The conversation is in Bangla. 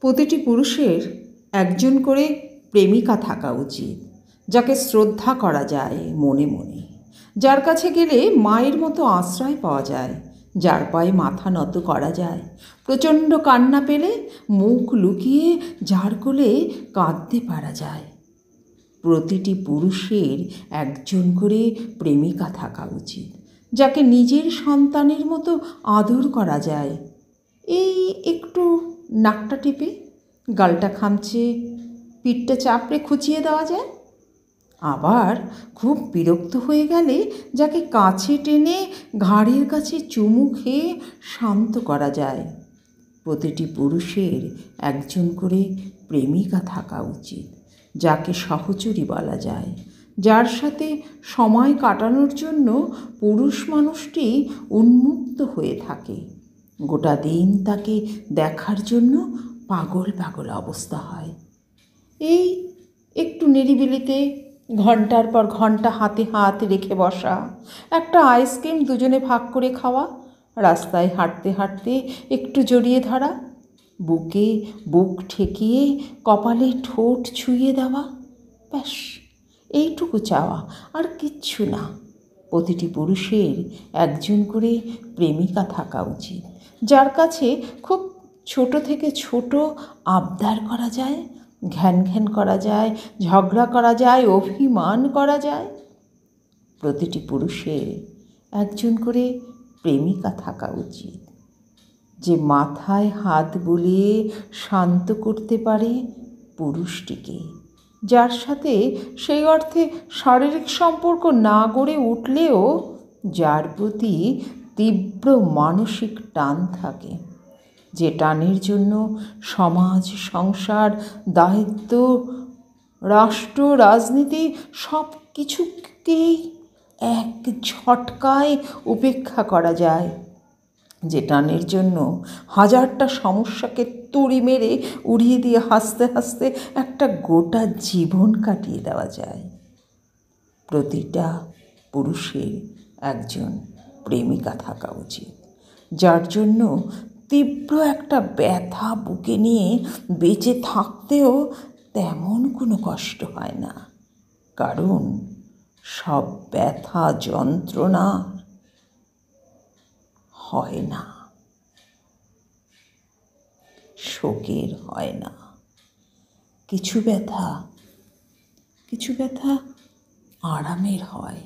প্রতিটি পুরুষের একজন করে প্রেমিকা থাকা উচিত, যাকে শ্রদ্ধা করা যায় মনে মনে, যার কাছে গেলে মায়ের মতো আশ্রয় পাওয়া যায়, যার পায়ে মাথা নত করা যায়, প্রচণ্ড কান্না পেলে মুখ লুকিয়ে যার কোলে কাঁদতে পারা যায়। প্রতিটি পুরুষের একজন করে প্রেমিকা থাকা উচিত, যাকে নিজের সন্তানের মতো আদর করা যায়। এই একটু নাকটা টিপে, গালটা খামচে, পিঠটা চাপড়ে খুঁচিয়ে দেওয়া যায়। আবার খুব বিরক্ত হয়ে গেলে যাকে কাছে টেনে ঘাড়ের কাছে চুমু খেয়ে শান্ত করা যায়। প্রতিটি পুরুষের একজন করে প্রেমিকা থাকা উচিত, যাকে সহচরী বলা যায়, যার সাথে সময় কাটানোর জন্য পুরুষ মানুষটি উন্মুক্ত হয়ে থাকে। গোটা দিন তাকে দেখার জন্য পাগল পাগল অবস্থা হয়। এই একটু নিরিবিলিতে ঘন্টার পর ঘন্টা হাতে হাত রেখে বসা, একটা আইসক্রিম দুজনে ভাগ করে খাওয়া, রাস্তায় হাঁটতে হাঁটতে একটু জড়িয়ে ধরা, বুকে বুক ঠেকিয়ে কপালে ঠোঁট ছুঁয়ে দেওয়া, ব্যাস এইটুকু চাওয়া, আর কিচ্ছু না। প্রতিটি পুরুষের একজন করে প্রেমিকা থাকা উচিত, যার কাছে খুব ছোট থেকে ছোট আবদার করা যায়, ঘ্যান ঘ্যান করা যায়, ঝগড়া করা যায়, অভিমান করা যায়। প্রতিটি পুরুষের একজন করে প্রেমিকা থাকা উচিত, যে মাথায় হাত বুলিয়ে শান্ত করতে পারে পুরুষটিকে, যার সাথে সেই অর্থে শারীরিক সম্পর্ক না গড়ে উঠলেও যার প্রতি তীব্র মানসিক টান থাকে, যে টানের জন্য সমাজ, সংসার, দায়িত্ব, রাষ্ট্র, রাজনীতি সব কিছুকেই এক ঝটকায় উপেক্ষা করা যায়, যে টানের জন্য হাজারটা সমস্যাকে তুড়ি মেরে উড়িয়ে দিয়ে হাসতে হাসতে একটা গোটা জীবন কাটিয়ে দেওয়া যায়। প্রতিটা পুরুষের একজন প্রেমিকা থাকা উচিত, যার জন্য তীব্র একটা ব্যথা বুকে নিয়ে বেঁচে থাকতেও তেমন কোনো কষ্ট হয় না, কারণ সব ব্যথা যন্ত্রণা হয় না, শোকের হয় না। কিছু ব্যথা আরামের হয়।